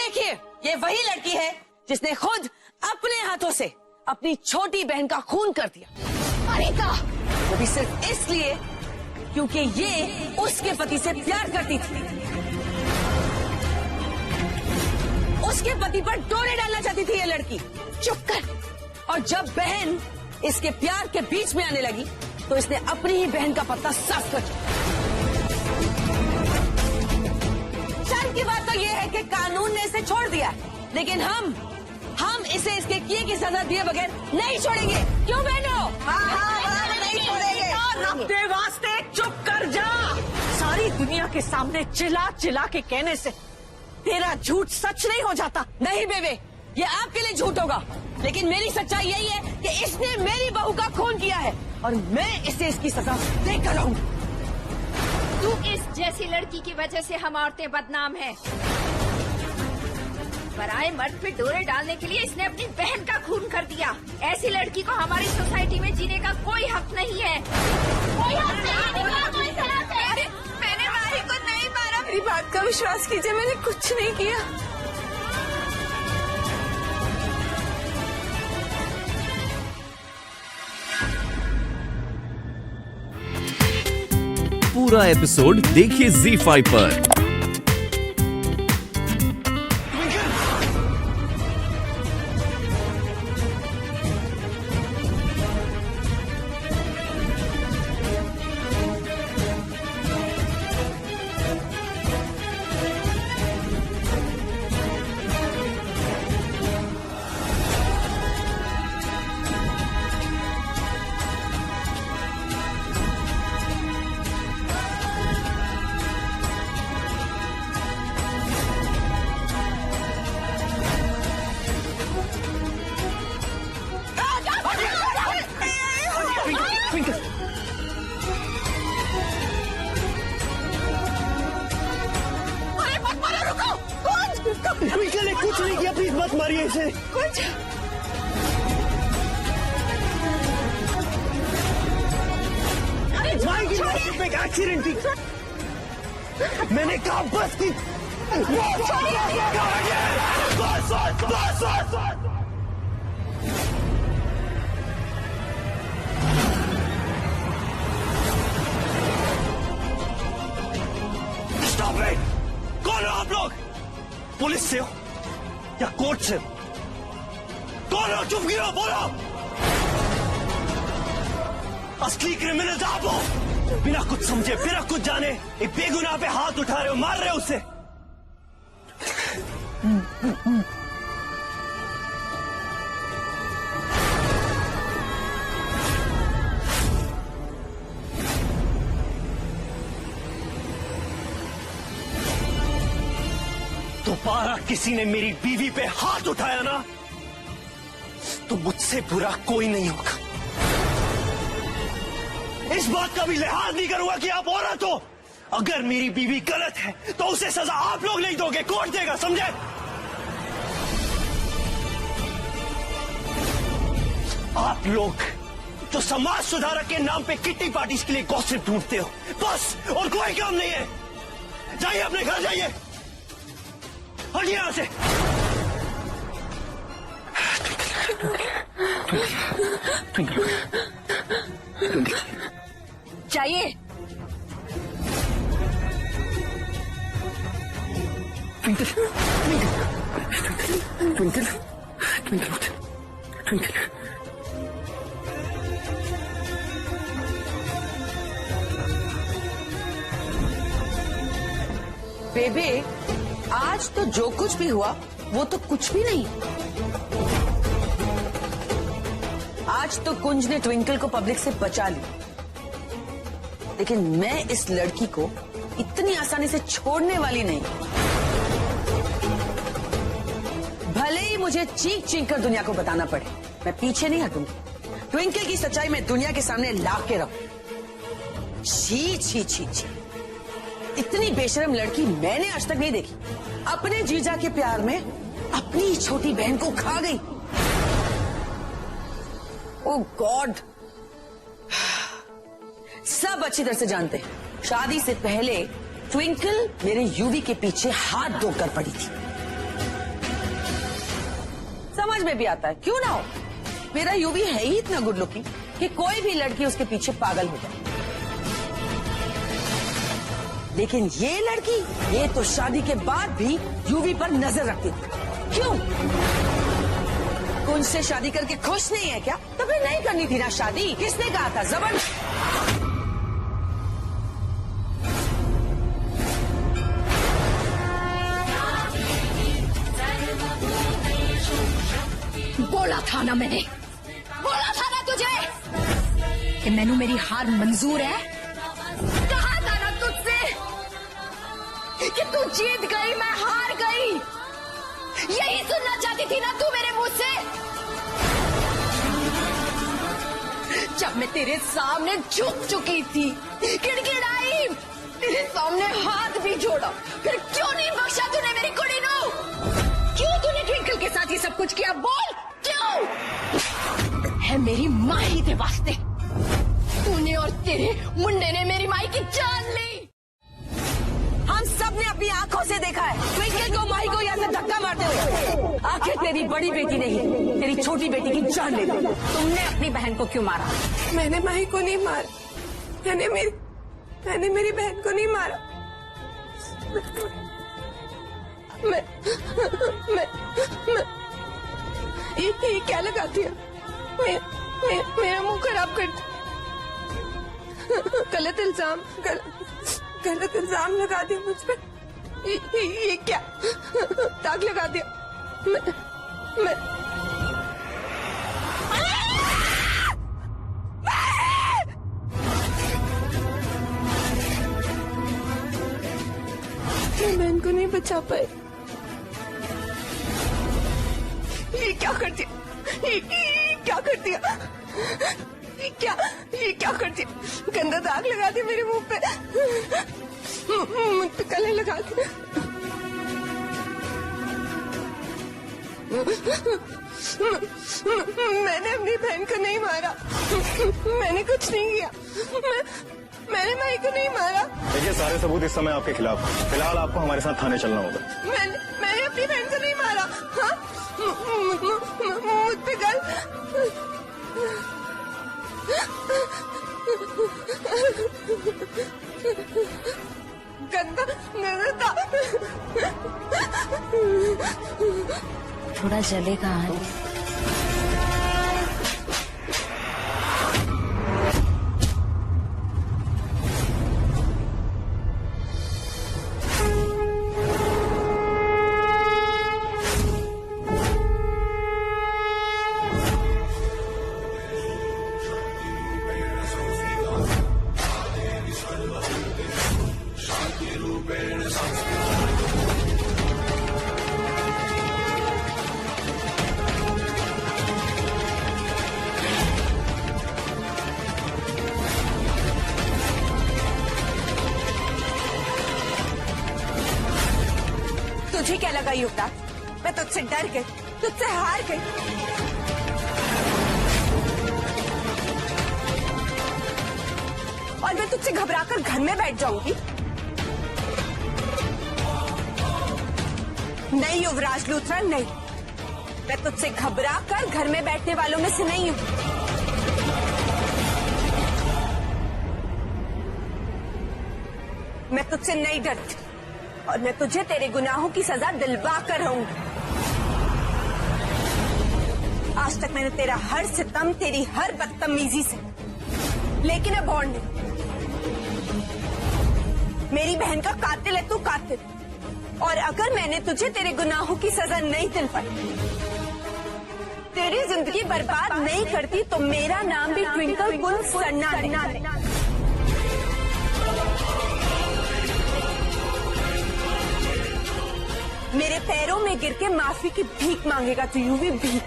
देखिए, ये वही लड़की है जिसने खुद अपने हाथों से अपनी छोटी बहन का खून कर दिया। अनिता, वो भी सिर्फ इसलिए क्योंकि ये उसके पति से प्यार करती थी। उसके पति पर डोरे डालना चाहती थी ये लड़की। चुप कर। और जब बहन इसके प्यार के बीच में आने लगी तो इसने अपनी ही बहन का पत्ता साफ कर दिया। शर्म की बात तो ये है कि कानून ने इसे छोड़ दिया, लेकिन हम इसे इसके किए की सजा दिए बगैर नहीं छोड़ेंगे। क्यों बहनों? हाँ, नहीं छोड़ेंगे। अपने वास्ते चुप कर जा। सारी दुनिया के सामने चिल्ला चिल्ला के कहने से तेरा झूठ सच नहीं हो जाता। नहीं बेबे, ये आपके लिए झूठ होगा, लेकिन मेरी सच्चाई यही है कि इसने मेरी बहू का खून किया है और मैं इसे इसकी सजा देकर रहूंगी। तू इस जैसी लड़की की वजह से हम औरतें बदनाम हैं। पराए मर्द पे डोरे डालने के लिए इसने अपनी बहन का खून कर दिया। ऐसी लड़की को हमारी सोसाइटी में जीने का कोई हक नहीं है। कोई हक नहीं, मैंने माही को नहीं मारा। मेरी बात का विश्वास कीजिए, मैंने कुछ नहीं किया। पूरा एपिसोड देखिए ZEE5 पर। ट्विंकल ने कुछ नहीं किया, प्लीज मत मारिए इसे। कुछ माई की मौत पे एक एक्सीडेंट थी। मैंने कहा बस की। Stop it. कौन हो आप लोग? पुलिस से हो या कोर्ट से हो? कौन हो? चुप क्यों हो? बोलो। असली क्रिमिनल आप हो। बिना कुछ समझे, बिना कुछ जाने एक बेगुनाह पे हाथ उठा रहे हो, मार रहे हो उसे। दोबारा किसी ने मेरी बीवी पे हाथ उठाया ना तो मुझसे बुरा कोई नहीं होगा। इस बात का भी लिहाज नहीं करूंगा कि आप औरत हो। अगर मेरी बीवी गलत है तो उसे सजा आप लोग नहीं दोगे, कोर्ट देगा, समझे? आप लोग जो समाज सुधारक के नाम पे किट्टी पार्टीज के लिए गॉसिप ढूंढते हो, बस, और कोई काम नहीं है। जाइए अपने घर जाइए, हटिए यहां से। चाहिए ट्विंकल, ट्विंकल, ट्विंकल, ट्विंकल। बेबे, आज तो जो कुछ भी हुआ वो तो कुछ भी नहीं। आज तो कुंज ने ट्विंकल को पब्लिक से बचा लिया, लेकिन मैं इस लड़की को इतनी आसानी से छोड़ने वाली नहीं। भले ही मुझे चीख चीख कर दुनिया को बताना पड़े, मैं पीछे नहीं हटूंगी। ट्विंकल की सच्चाई मैं दुनिया के सामने ला के रहूं। छी छी छी छी, इतनी बेशरम लड़की मैंने आज तक नहीं देखी। अपने जीजा के प्यार में अपनी छोटी बहन को खा गई। ओह गॉड, सब अच्छी तरह से जानते हैं शादी से पहले ट्विंकल मेरे यूवी के पीछे हाथ धोकर पड़ी थी। समझ में भी आता है, क्यों ना हो। मेरा यूवी है ही इतना गुड लुकिंग कि कोई भी लड़की उसके पीछे पागल हो जाए। लेकिन ये लड़की, ये तो शादी के बाद भी यूवी पर नजर रखती थी। क्यों? उनसे शादी करके खुश नहीं है क्या? तो फिर नहीं करनी थी ना शादी। किसने कहा था? जबरदस्ती। बोला था ना मैंने, बोला था ना तुझे कि मैनू मेरी हार मंजूर है। कहा था ना तुझसे कि तू जीत गई, मैं हार गई। यही सुनना चाहती थी ना तू मेरे मुंह से। जब मैं तेरे सामने झुक चुकी थी, गिड़गिड़ाई, तेरे सामने हाथ भी जोड़ा, फिर क्यों नहीं बख्शा तूने मेरी कुड़ी नू? क्यों तूने ट्विंकल के साथ ये सब कुछ किया? बोल क्यों? है मेरी माही के वास्ते तूने और तेरे मुंडे ने मेरी माही की जान ली। हम सब ने अपनी आंखों से देखा है ट्विंकल को, माही को यहाँ से धक्का मारते हुए। आखिर तेरी बड़ी बेटी नहीं, तेरी छोटी बेटी की जान ले ली। तुमने अपनी बहन को क्यों मारा? मैंने माही को नहीं मारा, मैंने मेरी बहन को नहीं मारा। मैं ये क्या लगा दिया? मेरा मुंह खराब कर गलत इल्जाम लगा दिया मुझ पे। ये क्या दाग लगा दिया? मैं बहन को नहीं बचा पाए। ये क्या कर दिया? ये क्या कर दिया? ये क्या कर दिया? गंदा दाग लगा दिया मेरे मुंह पे, मुझ पे कलर लगा दिया। मैंने अपनी बहन को नहीं मारा, मैंने कुछ नहीं किया, मैंने माही को नहीं मारा। देखिए सारे सबूत इस समय आपके खिलाफ हैं। फिलहाल आपको हमारे साथ थाने चलना होगा। मैंने अपनी बहन को नहीं मारा। हाँ? मुझ पे गल गंदा थोड़ा जलेगा। तुझे क्या लगा युवराज? मैं तुझसे डर गई, तुझसे हार गई। और मैं तुझसे घबराकर घर में बैठ जाऊंगी? नहीं युवराज लूथरा, नहीं। मैं तुझसे घबराकर घर में बैठने वालों में से नहीं हूं। मैं तुझसे नहीं डरती और मैं तुझे तेरे गुनाहों की सजा दिलवा कर रहूंगी। आज तक मैंने तेरा हर सितम, तेरी हर बदतमीजी से, लेकिन अब और नहीं। मेरी बहन का कातिल है तू, कातिल। और अगर मैंने तुझे तेरे गुनाहों की सजा नहीं दिलवाई, तेरी जिंदगी बर्बाद नहीं करती, तो मेरा नाम भी ट्विंकल कुल सन्ना नहीं। मेरे पैरों में गिर के माफी की भीख मांगेगा तू, यूवी भीख।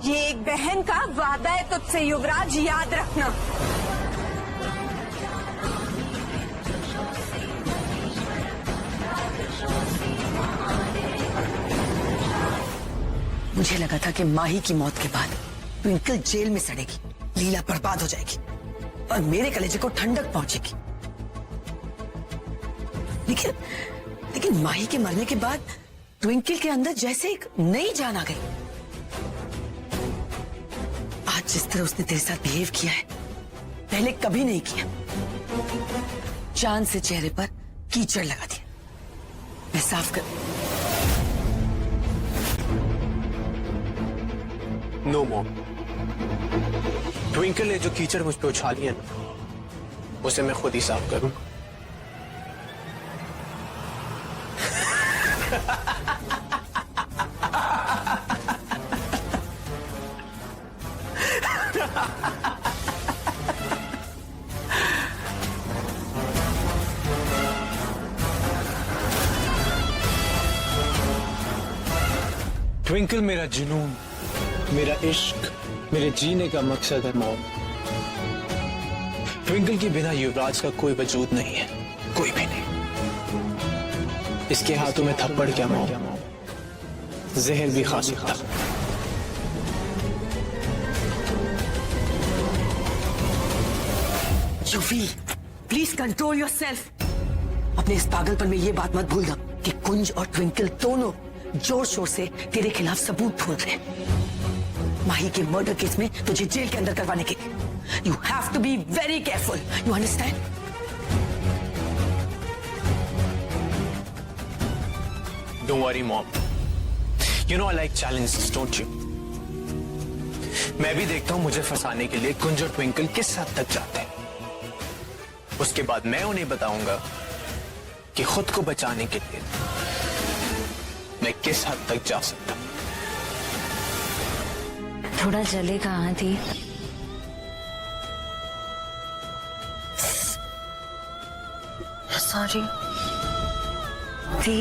ये एक बहन का वादा है तुझसे युवराज, याद रखना। मुझे लगा था कि माही की मौत के बाद ट्विंकल जेल में सड़ेगी, लीला बर्बाद हो जाएगी और मेरे कलेजे को ठंडक पहुंचेगी। लेकिन माही के मरने के बाद ट्विंकल के अंदर जैसे एक नई जान आ गई। आज जिस तरह उसने तेरे साथ बिहेव किया है, पहले कभी नहीं किया। जान से चेहरे पर कीचड़ लगा दिया। मैं साफ कर। नो मॉम, ट्विंकल ने जो कीचड़ मुझ पे उछाली है ना, उसे मैं खुद ही साफ करूं। ट्विंकल मेरा जुनून, मेरा इश्क, मेरे जीने का मकसद है मॉम। ट्विंकल के बिना युवराज का कोई वजूद नहीं है, कोई भी नहीं। इसके हाथों में थप्पड़ क्या मॉम, जहर भी खा सकता। UV, please control yourself. अपने इस पागलपन में ये बात मत भूलना कि कुंज और ट्विंकल दोनों जोर शोर से तेरे खिलाफ सबूत ढूंढ रहे हैं। माही के मर्डर केस में तुझे जेल के अंदर करवाने के लिए। You have to be very careful, you understand? Don't worry mom, you know I like challenges, don't you? मैं भी देखता हूं मुझे फंसाने के लिए कुंज और ट्विंकल किस हद तक जाते हैं। उसके बाद मैं उन्हें बताऊंगा कि खुद को बचाने के लिए मैं किस हद तक जा सकता हूं। थोड़ा जले कहाँ थी? सॉरी थी,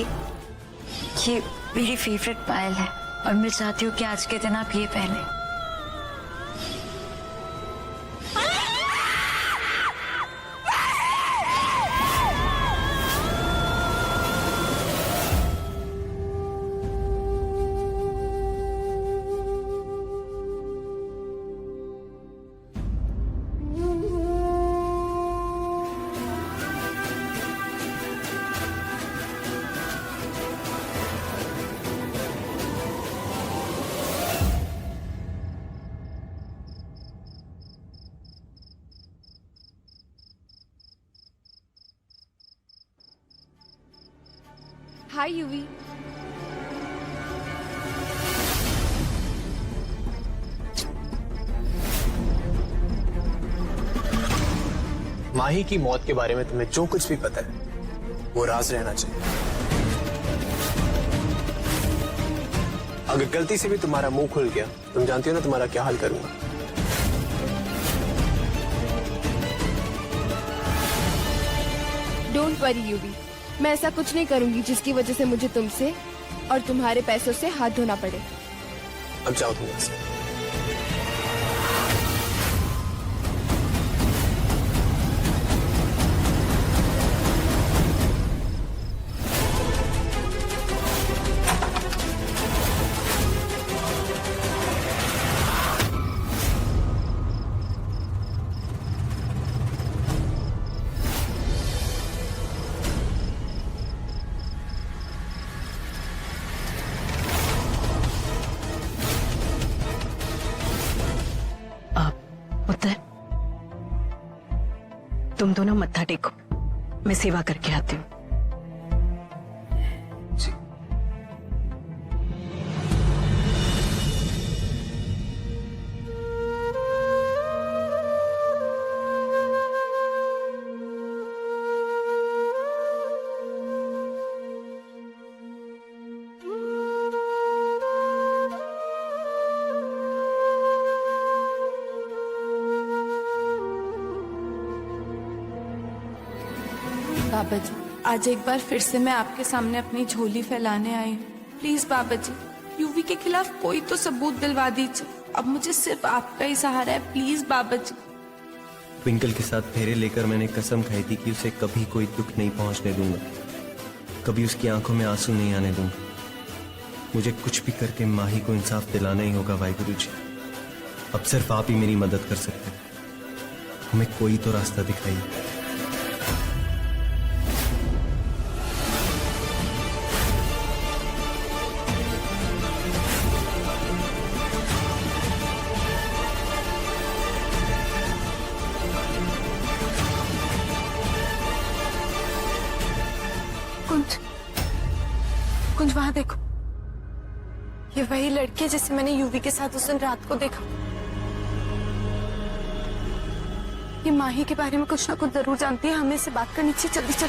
ये मेरी फेवरेट पायल है और मैं चाहती हूँ कि आज के दिन आप ये पहने। हाय यूवी। माही की मौत के बारे में तुम्हें जो कुछ भी पता है वो राज रहना चाहिए। अगर गलती से भी तुम्हारा मुंह खुल गया, तुम जानती हो ना तुम्हारा क्या हाल करूंगा। डोंट वरी यूवी, मैं ऐसा कुछ नहीं करूंगी जिसकी वजह से मुझे तुमसे और तुम्हारे पैसों से हाथ धोना पड़े। अब जाओ तुम यहाँ से। तुम दोनों मत्था टेको, मैं सेवा करके आती हूँ। बाबा जी, आज एक बार फिर से मैं आपके सामने अपनी झोली फैलाने आई हूँ। प्लीज बाबा जी, यूवी के खिलाफ कोई तो सबूत दिलवा दीजिए। अब मुझे सिर्फ आपका ही सहारा है, प्लीज बाबा जी। ट्विंकल के साथ फेरे लेकर मैंने कसम खाई थी कि उसे कभी कोई दुख नहीं पहुंचने दूंगा, कभी उसकी आंखों में आंसू नहीं आने दूंगा। मुझे कुछ भी करके माही को इंसाफ दिलाना ही होगा वाहिगुरु जी। अब सिर्फ आप ही मेरी मदद कर सकते हैं, हमें कोई तो रास्ता दिखाइए। कुंज वहां देखो, ये वही लड़की है जिसे मैंने यूवी के साथ उस दिन रात को देखा। ये माही के बारे में कुछ ना कुछ जरूर जानती है, हमें इससे बात करनी चाहिए। जल्दी चल।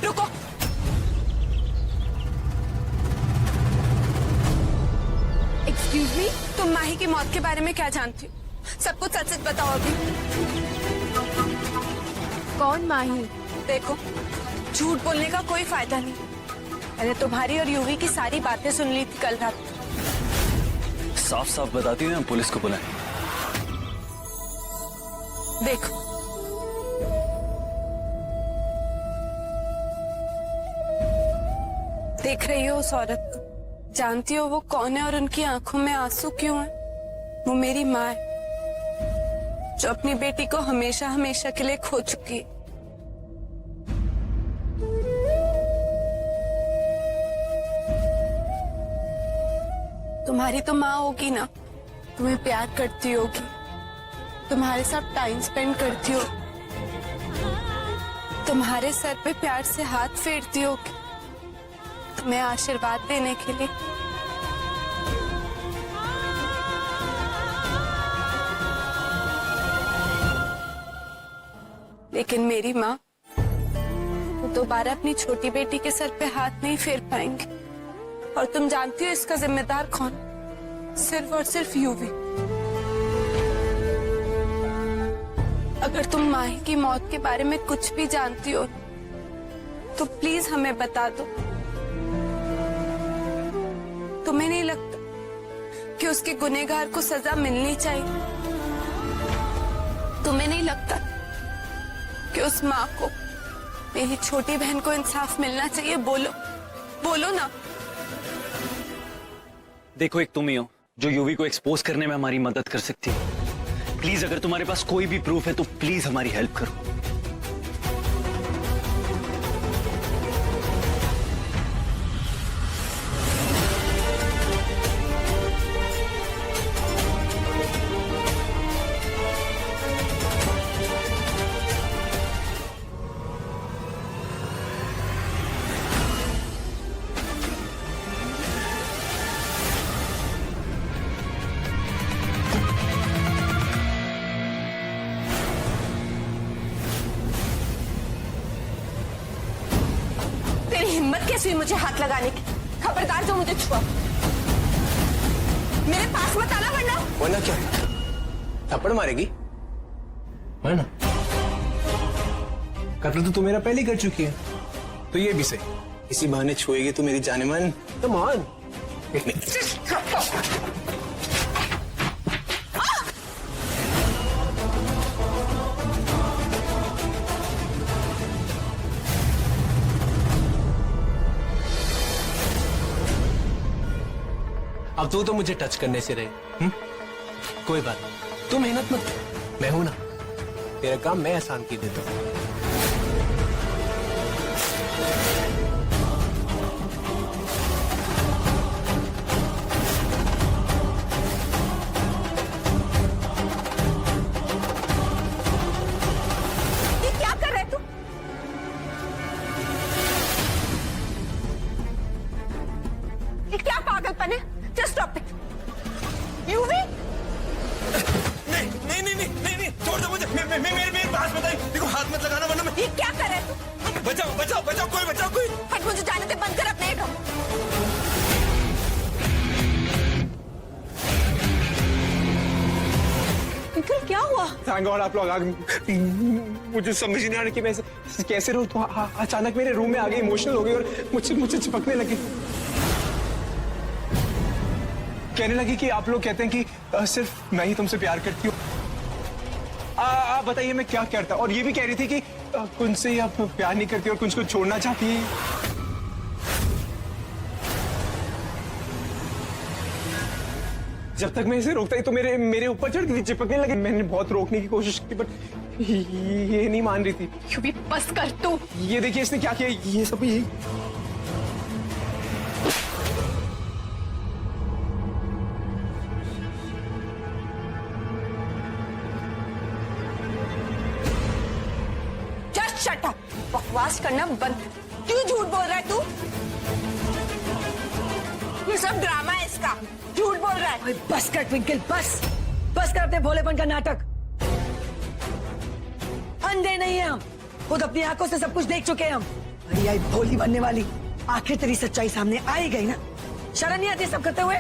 रुको, एक्सक्यूज मी, तुम माही की मौत के बारे में क्या जानती हो? सब कुछ सच सच बताओ अभी। कौन माही? देखो, झूठ बोलने का कोई फायदा नहीं। मैंने तुम्हारी और यूवी की सारी बातें सुन ली थी कल रात। साफ साफ बताती हूँ, पुलिस को बुलाएं। देखो, देख रही हो उस औरत को? जानती हो वो कौन है और उनकी आंखों में आंसू क्यों है? वो मेरी माँ है, जो अपनी बेटी को हमेशा हमेशा के लिए खो चुकी है। तुम्हारी तो माँ होगी ना, तुम्हें प्यार करती होगी, तुम्हारे साथ टाइम स्पेंड करती हो, तुम्हारे सर पे प्यार से हाथ फेरती होगी, तुम्हें आशीर्वाद देने के लिए। लेकिन मेरी माँ वो दोबारा अपनी छोटी बेटी के सर पे हाथ नहीं फेर पाएंगे। और तुम जानती हो इसका जिम्मेदार कौन? सिर्फ और सिर्फ यूवी। अगर तुम माही की मौत के बारे में कुछ भी जानती हो तो प्लीज हमें बता दो। तुम्हें नहीं लगता कि उसके गुनहगार को सजा मिलनी चाहिए? तुम्हें नहीं लगता कि उस माँ को, मेरी छोटी बहन को इंसाफ मिलना चाहिए? बोलो, बोलो ना। देखो, एक तुम ही हो जो यूवी को एक्सपोज करने में हमारी मदद कर सकती है। प्लीज, अगर तुम्हारे पास कोई भी प्रूफ है तो प्लीज हमारी हेल्प करो। तेरी हिम्मत कैसी हुई मुझे हाथ लगाने की? खबरदार जो मुझे छुआ, मेरे पास मत आना, वरना क्या थप्पड़ मारेगी? वरना कत्ल तो तू मेरा पहले कर चुकी है, तो ये भी सही, इसी बहाने छुएगी तो मेरी जाने मन। Come on. अब तू तो मुझे टच करने से रही। कोई बात नहीं, तू मेहनत मत कर, मैं हूं ना, तेरा काम मैं आसान की देता हूं। ये क्या कर रहे तू? ये क्या पागलपन है? Just stop it. यूवी? नहीं, छोड़ दो मुझे। मेरे पास बताइए, देखो हाथ मत लगाना वरना मैं। ये क्या कर रहे तू? बचाओ, कोई। हट, मुझे जाने दे, बंद कर अपने काम। अंकल, क्या हुआ? थैंक गॉड आप लोग आ गए। मुझे समझ नहीं आ रहा कि मैं कैसे रहूं, तो अचानक मेरे रूम में आ गई, इमोशनल हो गई और मुझे चिपकने लगी। कहने लगी कि आप लोग कहते हैं कि सिर्फ मैं ही तुमसे प्यार करती हूँ। आप बताइए मैं क्या करता? और ये भी कह रही थी कि कुंज से आप प्यार नहीं करती और कुंज को छोड़ना चाहती है। जब तक मैं इसे रोकता ही तो मेरे ऊपर चढ़ गई, चिपकने लगी। मैंने बहुत रोकने की कोशिश की बट ये नहीं मान रही थी। यूवी बस कर तू। ये देखिए इसने क्या किया, ये सब ये शट अप, बकवास करना बंद। क्यों झूठ बोल रहा है तू? ये सब ड्रामा है इसका, झूठ बोल रहा है। ओए, बस कर ट्विंकल, बस कर अपने भोलेपन का नाटक। अंधे नहीं है हम, खुद अपनी आंखों से सब कुछ देख चुके हैं हम। अरे आई भोली बनने वाली, आखिर तेरी सच्चाई सामने आ ही गई ना। शर्म नहीं आती सब करते हुए?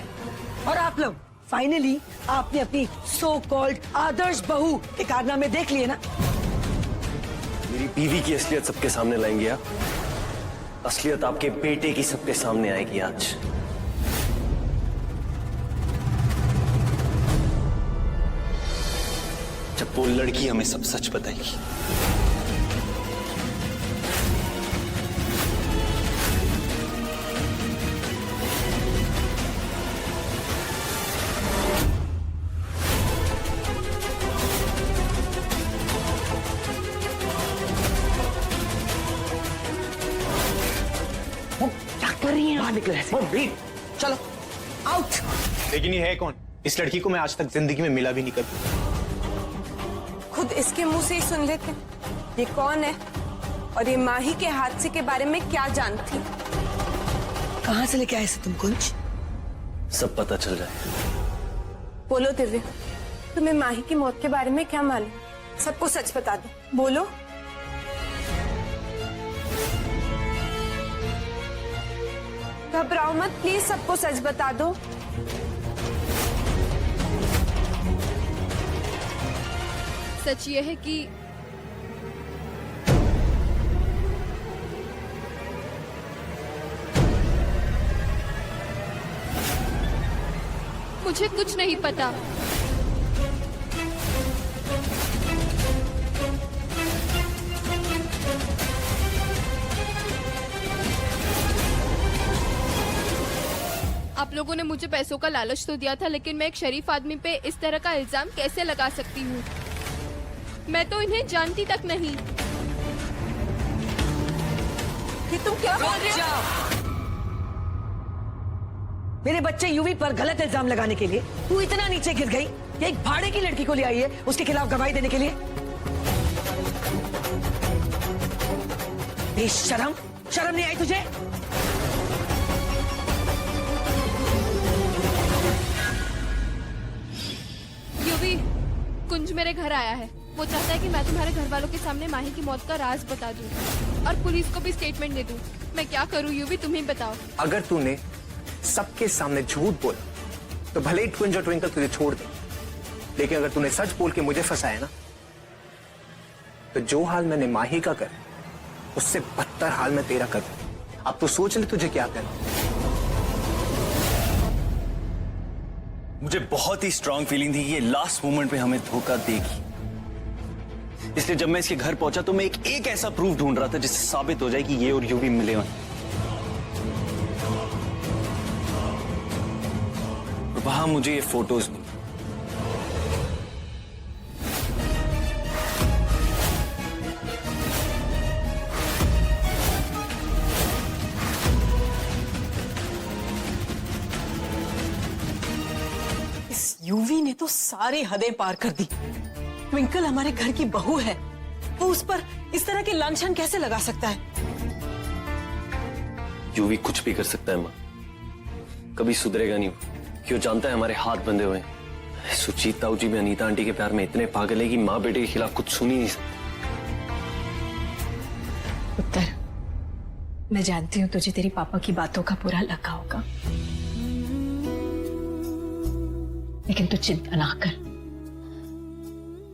और आप लोग फाइनली आपने अपनी सो कॉल्ड आदर्श बहू के कारनामे देख लिए ना। मेरी बीवी की असलियत सबके सामने लाएंगे आप। असलियत आपके बेटे की सबके सामने आएगी आज। जब वो लड़की हमें सब सच बताएगी। क्या कर रही है? बाहर निकले ऐसे। चलो आउट। लेकिन ये है कौन? इस लड़की को मैं आज तक जिंदगी में मिला भी नहीं कभी। खुद इसके मुंह से ही सुन लेते ये कौन है और ये माही के हादसे के बारे में क्या जानती। कहाँ से लेके आए तुम कुंज? सब पता चल जाए। बोलो दिव्या, तुम्हें माही की मौत के बारे में क्या मालूम? सबको सच बता दो, बोलो। घबराओ मत, प्लीज सबको सच बता दो। सच ये है कि मुझे कुछ नहीं पता। आप लोगों ने मुझे पैसों का लालच तो दिया था, लेकिन मैं एक शरीफ आदमी पे इस तरह का इल्जाम कैसे लगा सकती हूँ? मैं तो इन्हें जानती तक नहीं। ये तुम क्या बोल रही हो? मेरे बच्चे यूवी पर गलत इल्जाम लगाने के लिए तू इतना नीचे गिर गई कि एक भाड़े की लड़की को ले आई है उसके खिलाफ गवाही देने के लिए। बेशरम, शर्म नहीं आई तुझे? यूवी, कुंज मेरे घर आया है। वो चाहता है कि मैं तुम्हारे घर वालों के सामने माही की मौत का राज बता दूं और पुलिस को भी स्टेटमेंट दे दूं। मैं क्या करूं यूवी, तुम ही बताओ। अगर तूने सबके सामने झूठ बोला तो भले ही कुंज और ट्विंकल तुझे छोड़ दे, लेकिन अगर तूने सच बोल के मुझे फंसाया ना, तो जो हाल मैंने माही का कर उससे बदतर हाल मैं तेरा कर दूं। अब तो सोच ले तुझे क्या करना। मुझे बहुत ही स्ट्रांग फीलिंग थी कि ये लास्ट मोमेंट पे हमें धोखा देगी, इसलिए जब मैं इसके घर पहुंचा तो मैं एक ऐसा प्रूफ ढूंढ रहा था जिससे साबित हो जाए कि ये और यूवी मिले हुए। वहां मुझे ये फोटोज मिली। इस यूवी ने तो सारी हदें पार कर दी। ट्विंकल हमारे घर की बहू है, वो उस पर इस तरह के लांछन कैसे लगा सकता है? यूवी कुछ भी कर सकता है मां, कभी सुधरेगा नहीं, क्यों जानता है हमारे हाथ बंधे हुए हैं। सुजीत ताऊ जी भी अनीता आंटी के प्यार में इतने पागल है कि माँ बेटे के खिलाफ कुछ सुन ही नहीं सकते। उत्तर, मैं जानती हूँ तुझे तेरी पापा की बातों का बुरा लगा होगा, लेकिन तू चिंता ना कर।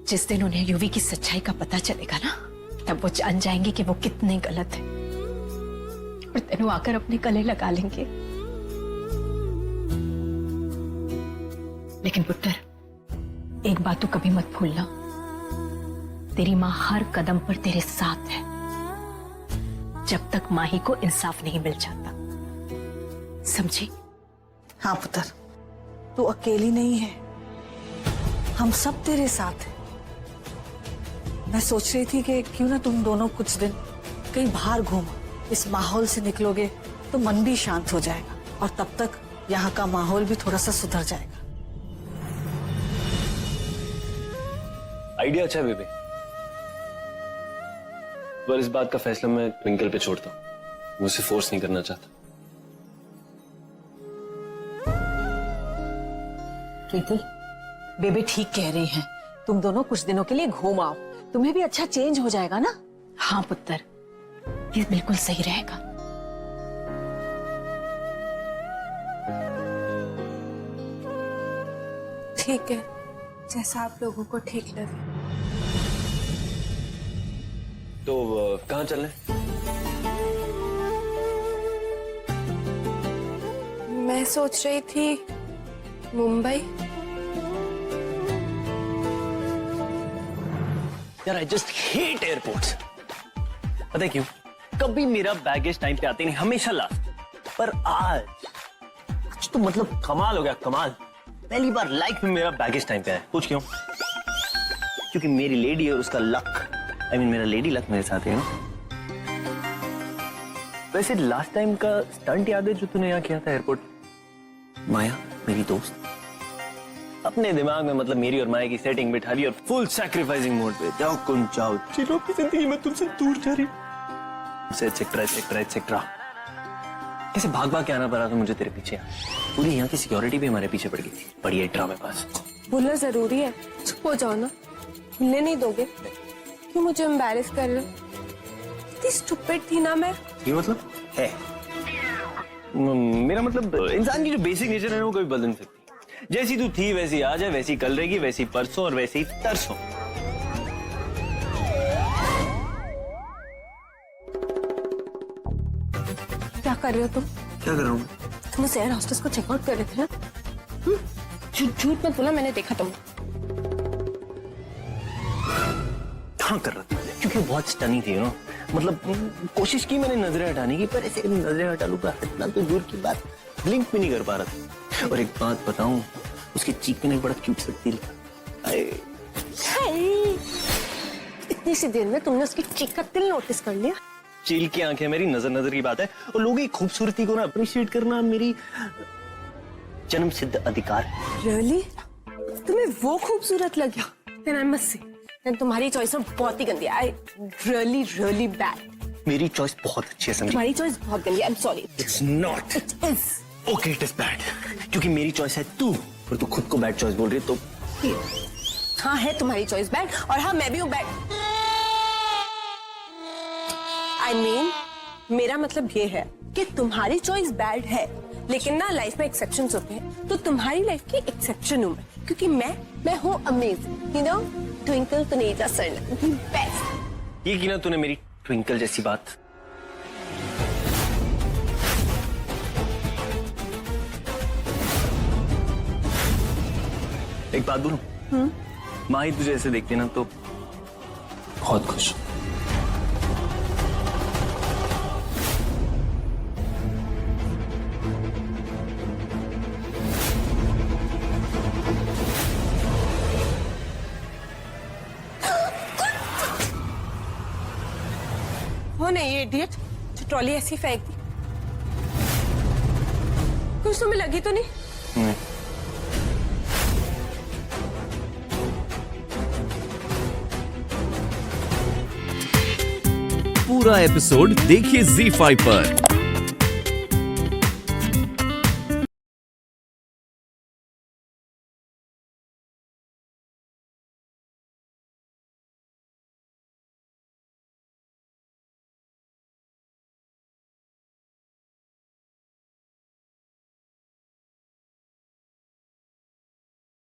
जिस दिन उन्हें यूवी की सच्चाई का पता चलेगा ना, तब वो जान जाएंगे कि वो कितने गलत है और तेनों आकर अपने गले लगा लेंगे। लेकिन पुत्र, एक बात तो कभी मत भूलना, तेरी माँ हर कदम पर तेरे साथ है, जब तक माही को इंसाफ नहीं मिल जाता, समझी? हाँ पुत्र, तू अकेली नहीं है, हम सब तेरे साथ हैं। मैं सोच रही थी कि क्यों ना तुम दोनों कुछ दिन कहीं बाहर घूमो, इस माहौल से निकलोगे तो मन भी शांत हो जाएगा और तब तक यहाँ का माहौल भी थोड़ा सा सुधर जाएगा। आइडिया अच्छा है बेबी, पर इस बात का फैसला मैं ट्विंकल पे छोड़ता हूँ, मैं उसे फोर्स नहीं करना चाहता। ट्विंकल, बेबी ठीक कह रही हैं। तुम दोनों कुछ दिनों के लिए घूम आओ, तुम्हें भी अच्छा चेंज हो जाएगा ना। हाँ पुत्र, ये बिल्कुल सही रहेगा। ठीक है, जैसा आप लोगों को ठीक लगे। तो कहाँ चल रहे? मैं सोच रही थी मुंबई। यार आई जस्ट हेट एयरपोर्ट्स। पता है क्यों? कभी मेरा बैगेज टाइम पे आते नहीं, हमेशा लास्ट। पर आज तो मतलब कमाल हो गया, कमाल। पहली बार लाइफ में मेरा बैगेज टाइम पे आया। पूछ क्यों? क्योंकि मेरी लेडी और उसका लक, I mean, मेरा लेडी लक मेरे साथ है ना। वैसे लास्ट टाइम का स्टंट याद है जो तूने यहाँ किया था एयरपोर्ट? माया मेरी दोस्त अपने दिमाग में मतलब मेरी और माया की सेटिंग बिठा ली और फुल सैक्रिफाइसिंग मोड पे, जाओ कुन जाओ, चिलो की जिंदगी में तुमसे दूर जा रही एक्सेट्रा एक्सेट्रा एक्सेट्रा। कैसे भाग भाग के आना पड़ा था मुझे तेरे पीछे। पूरी यहाँ की सिक्योरिटी भी हमारे पीछे पड़ गई थी। बढ़िया ड्रामे पास। बोलना जरूरी है, चुप हो जाओ ना। मिलने नहीं दोगे? क्यों मुझे एम्बैरेस कर रहे हो? इतनी स्टूपिड थी ना मैं। ये मतलब है मेरा मतलब इंसान की जो बेसिक नेचर है वो कभी बदल नहीं सकती। जैसी तू थी वैसी आज है, वैसी कल रहेगी, वैसी परसों और वैसी ही तरसों। क्या कर रहे हो तुम? क्या कर रहा हूँ? तुम उस एयर होस्टेस को चेकआउट कर रहे थे ना? झूठ मत बोला, मैंने देखा तुम। हाँ कर रहा था, क्योंकि बहुत स्टनी थी ना। मतलब कोशिश की मैंने नजरें हटाने की, पर ऐसे नजरें हटा लूं इतना तो दूर की बात, ब्लिंक भी नहीं कर पा रहा था। और एक बात बताऊं, उसकी चीख में बड़ा क्यूट सकती है। इतनी सी देर में तुमने उसकी चीख का तिल नोटिस कर लिया? चील की आंखें मेरी नजर की बात है, और लोगों की खूबसूरती को ना अप्रिशिएट करना मेरी जन्म सिद्ध अधिकार है। रियली? तुम्हें वो खूबसूरत लग गया? Then I must say, तुम्हारी चॉइस में बहुत ही गंदी है। I really really bad। मेरी चॉइस बहुत अच्छी है संदीप। तुम्हारी चॉइस बहुत गंदी है। I'm sorry। It's not। It is। Okay, it is bad। क्योंकि मेरी चॉइस है तू, और तू खुद को बैड चॉइस बोल रही है, तो हाँ है तुम्हारी चॉइस बैड, और हाँ मैं भी हूँ बैड। I mean, मेरा मतलब ये है कि तुम्हारी चॉइस बैड है, लेकिन ना लाइफ में एक्सेप्शंस होते हैं, तो तुम्हारी लाइफ की एक्सेप्शन हूँ मैं, क्योंकि मैं हूँ amazing, you know. Twinkle Taneja Sarna best. ये की ना तूने मेरी ट्विंकल जैसी बात। एक बात बोलूं? माही तुझे ऐसे देखती ना तो बहुत खुश। हो नहीं ये इडियट जो ट्रॉली ऐसी फेंक दी। कुछ तुम्हें लगी तो नहीं? पूरा एपिसोड देखिए ZEE5 पर।